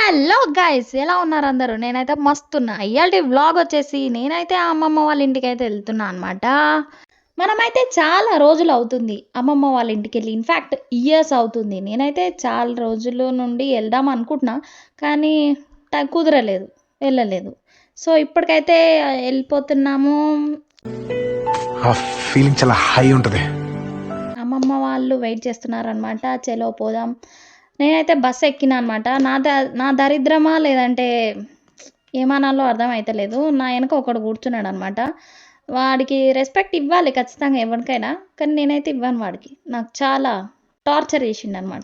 Hello guys, ఎలా ఉన్నారు అందరూ? నేనైతే మస్తున్నా. ఇయాల్టి వ్లాగ్ వచ్చేసి నేనైతే అమ్మమ్మ వాళ్ళ ఇంటికి అయితే వెళ్తున్నా అనమాట. మనమైతే చాలా రోజులు అవుతుంది అమ్మమ్మ వాళ్ళ ఇంటికి వెళ్ళి. ఇన్ఫ్యాక్ట్ ఇయర్స్ అవుతుంది. నేనైతే చాలా రోజుల నుండి వెళ్దాం అనుకుంటున్నా, కానీ కుదరలేదు, వెళ్ళలేదు. సో ఇప్పటికైతే వెళ్ళిపోతున్నాము. ఆ ఫీలింగ్ చాలా హై ఉంటుంది. అమ్మమ్మ వాళ్ళు వెయిట్ చేస్తున్నారనమాట. చలో పోదాం. నేనైతే బస్సు ఎక్కినా అనమాట. నా దరిద్రమా లేదంటే ఏమనాలో అర్థం అవుతలేదు. నా వెనక ఒకడు కూర్చున్నాడు అనమాట. వాడికి రెస్పెక్ట్ ఇవ్వాలి ఖచ్చితంగా ఎవరికైనా, కానీ నేనైతే ఇవ్వను వాడికి. నాకు చాలా టార్చర్ చేసిండు అనమాట.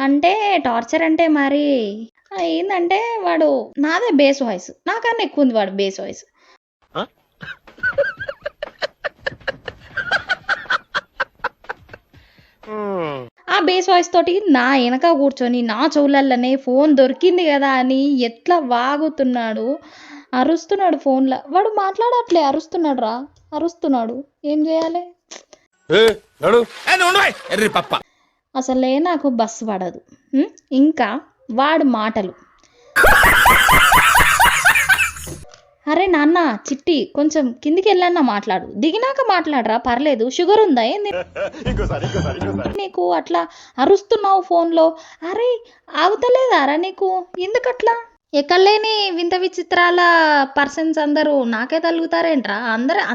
అంటే టార్చర్ అంటే మరి ఏంటంటే వాడు నాదే బేస్ వాయిస్, నాకన్నా ఎక్కువ ఉంది వాడు బేస్ వాయిస్. ఆ బేస్ వాయిస్ తోటి నా వెనక కూర్చొని నా చెవులల్లనే ఫోన్ దొరికింది కదా అని ఎట్లా వాగుతున్నాడు, అరుస్తున్నాడు ఫోన్లో. వాడు మాట్లాడట్లే, అరుస్తున్నాడు. ఏం చేయాలి? అసలే నాకు బస్సు పడదు. ఇంకా వాడు మాటలు, అరే నాన్న చిట్టి కొంచెం కిందికి వెళ్ళన్నా మాట్లాడు, దిగినాక మాట్లాడరా పర్లేదు, షుగర్ ఉందా ఏంది నీకు, అట్లా అరుస్తున్నావు ఫోన్లో? అరే ఆగుతలేదారా నీకు? ఎందుకట్లా? ఎక్కడ లేని వింత విచిత్రాల పర్సన్స్ అందరూ నాకే తలుగుతారేంట్రా?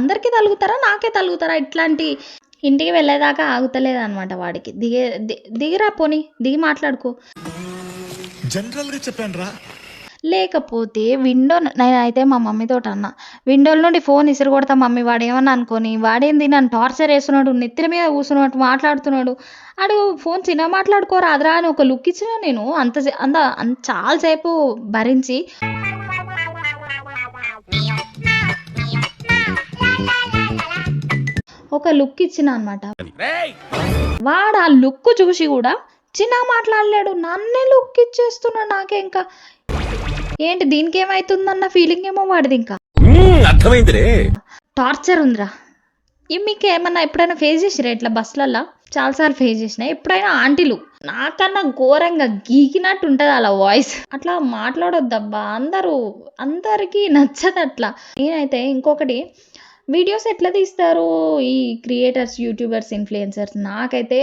అందరికీ తలుగుతారా, నాకే తలుగుతారా? ఇట్లాంటి ఇంటికి వెళ్ళేదాకా ఆగుతలేదు అనమాట వాడికి. దిగిరా పోనీ, దిగి మాట్లాడుకో. జనరల్గా చెప్పాను రా. లేకపోతే నేనైతే మా మమ్మీతో అన్నా, విండోల నుండి ఫోన్ ఇసురు కొడతా మమ్మీ, వాడేమన్నా అనుకోని. వాడేంది నన్ను టార్చర్ చేస్తున్నాడు, నెత్తిన మీద కూర్చున్నట్టు మాట్లాడుతున్నాడు. ఆడు ఫోన్ చిన్న మాట్లాడుకోరా అదరా అని ఒక లుక్ ఇచ్చిన. నేను చాలాసేపు భరించి ఒక లుక్ ఇచ్చిన అనమాట. వాడు ఆ లుక్ చూసి కూడా చిన్న మాట్లాడలేడు, నన్నే లుక్ ఇచ్చేస్తున్నాడు. నాకే ఇంకా ఏంటి దీనికి ఏమైతుందన్న ఫీలింగ్ ఏమో వాడిది. ఇంకా టార్చర్ ఉందిరా. మీకు ఏమన్నా ఎప్పుడైనా ఫేస్ చేసిరా ఇట్లా బస్సులల్లో? చాలాసార్లు ఫేస్ చేసిన. ఎప్పుడైనా ఆంటీలు నాకన్నా ఘోరంగా గీకినట్టు ఉంటుంది అలా వాయిస్. అట్లా మాట్లాడొద్దబ్బా, అందరికీ నచ్చదు అట్లా. నేనైతే ఇంకొకటి, వీడియోస్ ఎట్లా తీస్తారు ఈ క్రియేటర్స్, యూట్యూబర్స్, ఇన్ఫ్లుయెన్సర్స్? నాకైతే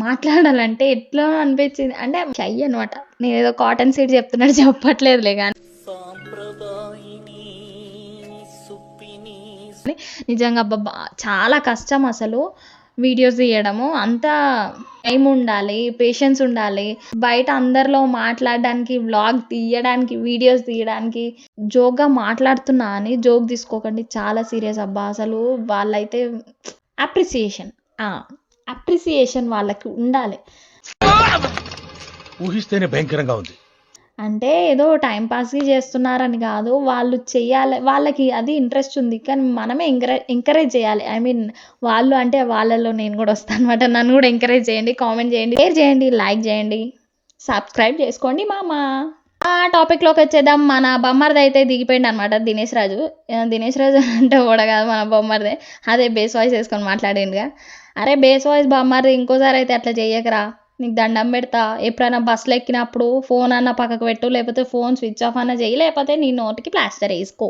మాట్లాడాలంటే ఎట్లా అనిపించింది అంటే చెయ్యి అనమాట. నేను ఏదో కాటన్ సీడ్ చెప్తున్నాడు చెప్పట్లేదులే, కానీ నిజంగా అబ్బా చాలా కష్టం అసలు వీడియోస్ తీయడము. అంత టైం ఉండాలి, పేషెన్స్ ఉండాలి. బయట అందరిలో మాట్లాడడానికి, వ్లాగ్ తీయడానికి, వీడియోస్ తీయడానికి. జోక్గా మాట్లాడుతున్నా అని జోక్ తీసుకోకండి, చాలా సీరియస్ అబ్బా. అసలు వాళ్ళైతే అప్రిసియేషన్ వాళ్ళకి ఉండాలి. ఊహిస్తేనే భయంకరంగా ఉంది. అంటే ఏదో టైంపాస్కి చేస్తున్నారని కాదు, వాళ్ళు చెయ్యాలి, వాళ్ళకి అది ఇంట్రెస్ట్ ఉంది, కానీ మనమే ఎంకరేజ్ చేయాలి. ఐ మీన్ వాళ్ళు అంటే వాళ్ళలో నేను కూడా వస్తాను అనమాట. నన్ను కూడా ఎంకరేజ్ చేయండి, కామెంట్ చేయండి, షేర్ చేయండి, లైక్ చేయండి, సబ్స్క్రైబ్ చేసుకోండి మామ. ఆ టాపిక్లోకి వచ్చేద్దాం. మన బొమ్మర్ది అయితే దిగిపోయింది అనమాట, దినేష్ రాజు అంటే కూడా కాదు, మన బొమ్మర్దే. అదే బేస్ వాయిస్ వేసుకొని మాట్లాడిండుగా. అరే బేస్ వాయిస్ బొమ్మర్ది, ఇంకోసారి అయితే అట్లా చెయ్యకరా, నీకు దండం పెడతా. ఎప్పుడైనా బస్సులో ఎక్కినప్పుడు ఫోన్ అన్న పక్కకు పెట్టు, లేకపోతే ఫోన్ స్విచ్ ఆఫ్ అన్న చెయ్యి, లేకపోతే నీ నోటికి ప్లాస్టర్ వేసుకో,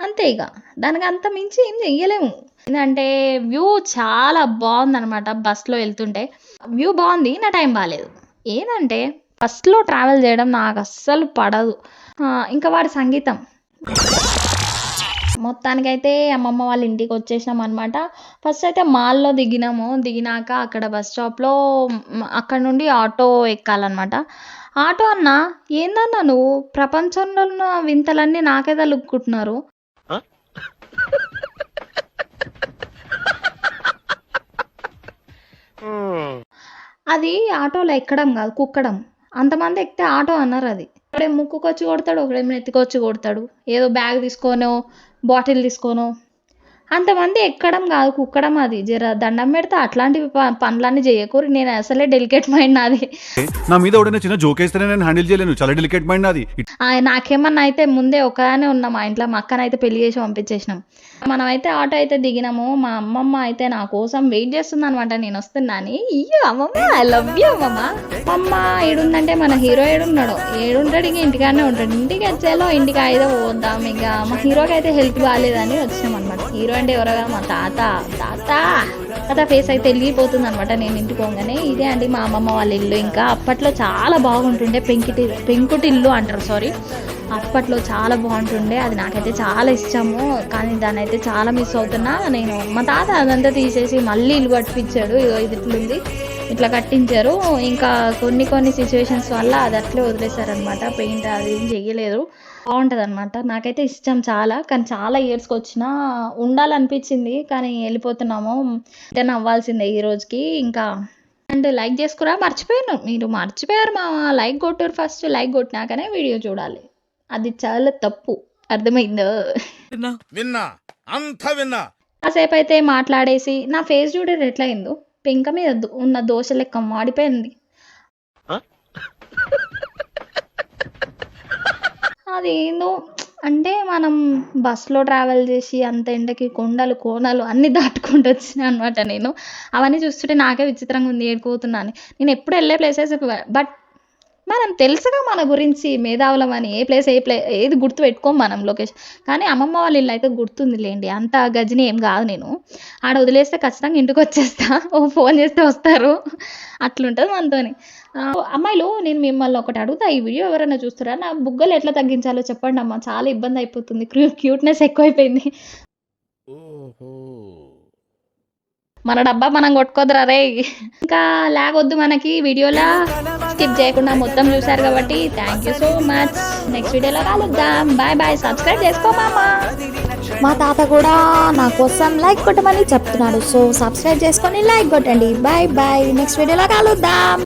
అంతే. ఇక దానికి అంత మించి ఏం చెయ్యలేము. ఎందుకంటే వ్యూ చాలా బాగుందనమాట. బస్సులో వెళ్తుంటే వ్యూ బాగుంది, నా టైం బాగాలేదు. ఏంటంటే బస్సులో ట్రావెల్ చేయడం నాకు అస్సలు పడదు. ఇంకా వాడి సంగీతం. మొత్తానికైతే అమ్మమ్మ వాళ్ళ ఇంటికి వచ్చేసినాం అనమాట. ఫస్ట్ అయితే మాల్లో దిగినాక అక్కడ బస్ స్టాప్లో అక్కడ నుండి ఆటో ఎక్కాలన్నమాట. ఆటో అన్న, ఏందన్నా నువ్వు ప్రపంచంలో ఉన్న వింతలన్నీ నాకే తలుపుకుంటున్నారు. అది ఆటోలో ఎక్కడం కాదు, కుక్కడం. అంతమంది ఎక్కితే ఆటో అన్నారు. అది ఒకడేం ముక్కుకొచ్చి కొడతాడు, ఒకడేం ఎత్తుకొచ్చి కొడతాడు. ఏదో బ్యాగ్ తీసుకోనో బాటిల్ తీసుకోనో, అంతమంది ఎక్కడం కాదు, కుక్కడం. అది జర దండం పెడతా, అట్లాంటివి పనులన్నీ చేయకూరి. నేను అసలే డెలికేట్ మైండ్ నాది. నా మీద ఎవడైనా చిన్న జోక్ వేస్తేనే నేను హ్యాండిల్ చేయలేను, చాలా డెలికేట్ మైండ్ నాది. నాకేమన్నా అయితే ముందే ఒకదానే ఉన్నా మా ఇంట్లో, మా అక్కనైతే పెళ్లి చేసి పంపించేసినాం. మనమైతే ఆటో అయితే దిగినాము. మా అమ్మమ్మ అయితే నా కోసం వెయిట్ చేస్తుందనమాట నేను వస్తున్నాని. అయ్యో అమ్మమ్మ ఐ లవ్ యూ అమ్మమ్మ. అమ్మ ఏడుందంటే మన హీరో ఏడున్నాడు ఇక ఇంటికాడనే ఉంటాడు. ఇంటికి వచ్చేలో ఇంటికి అయితే పోద్దాం ఇక. మా హీరోకి అయితే హెల్త్ బాగాలేదని వచ్చినాం అనమాట. హీరో అంటే ఎవరగా మా తాత ఫేస్ అయితే వెళ్ళిపోతుంది అనమాట నేను ఇంటికి పోగానే. ఇదే అండి మా అమ్మమ్మ వాళ్ళ ఇల్లు. ఇంకా అప్పట్లో చాలా బాగుంటుండే, పెంకుటిల్లు అంటారు సారీ. అప్పట్లో చాలా బాగుంటుండే, అది నాకైతే చాలా ఇష్టము. కానీ దాన్ని అయితే చాలా మిస్ అవుతున్నా నేను. మా తాత అదంతా తీసేసి మళ్ళీ ఇల్లు కట్టించాడు. ఇది ఇట్లుంది, ఇట్లా కట్టించారు. ఇంకా కొన్ని సిచ్యువేషన్స్ వల్ల అది అట్లే వదిలేశారనమాట. పెయింట్ అది ఏం చెయ్యలేదు. బాగుంటుంది అనమాట, నాకైతే ఇష్టం చాలా. కానీ చాలా ఇయర్స్కి వచ్చినా ఉండాలనిపించింది, కానీ వెళ్ళిపోతున్నాము. రిటర్న్ అవ్వాల్సిందే ఈ రోజుకి. ఇంకా అండ్ లైక్ చేసుకురా మర్చిపోయాను, మీరు మర్చిపోయారు మా లైక్ కొట్టారు. ఫస్ట్ లైక్ కొట్టినాకనే వీడియో చూడాలి, అది చాలా తప్పు, అర్థమైందో? విన్నా అంతా విన్నా. కాసేపు అయితే మాట్లాడేసి నా ఫేస్ చూడరు ఎట్లా అయిందో, పెంక మీద ఉన్న దోశ లెక్క మాడిపోయింది. అది ఏందో అంటే మనం బస్సులో ట్రావెల్ చేసి అంత ఎండకి కొండలు కోనలు అన్నీ దాటుకుంటూ వచ్చినా అనమాట నేను. అవన్నీ చూస్తుంటే నాకే విచిత్రంగా ఉంది, ఏడుకోతున్నాను. నేను ఎప్పుడు వెళ్ళే ప్లేసెస్ బట్ మనం తెలుసుగా మన గురించి మేధావులం అని. ఏది గుర్తు పెట్టుకోం మనం లొకేషన్. కానీ అమ్మమ్మ వాళ్ళ ఇల్లు అయితే గుర్తుంది లేండి, అంత గజని ఏం కాదు నేను. ఆడ వదిలేస్తే ఖచ్చితంగా ఇంటికి వచ్చేస్తా, ఫోన్ చేస్తే వస్తారు, అట్లుంటుంది మనతోని. అమ్మాయిలు నేను మిమ్మల్ని ఒకటి అడుగుతా, ఈ వీడియో ఎవరైనా చూస్తారా? నా బుగ్గలు ఎట్లా తగ్గించాలో చెప్పండి అమ్మ, చాలా ఇబ్బంది అయిపోతుంది, క్యూట్నెస్ ఎక్కువైపోయింది. మన డబ్బా మనం కొట్టుకోదురా రే. ఇంకా లాగొద్దు మనకి, వీడియోలా స్కిప్ చేయకుండా మొత్తం చూసారు కాబట్టి thank you so much. Next వీడియోలో కలుద్దాం. Bye bye. సబ్స్క్రైబ్ చేసుకో మామా. మా తాత కూడా నా కోసం లైక్ కొట్టమని చెప్తున్నాడు. సో సబ్స్క్రైబ్ చేసుకొని లైక్ కొట్టండి. Bye bye. నెక్స్ట్ వీడియోలో కలుద్దాం.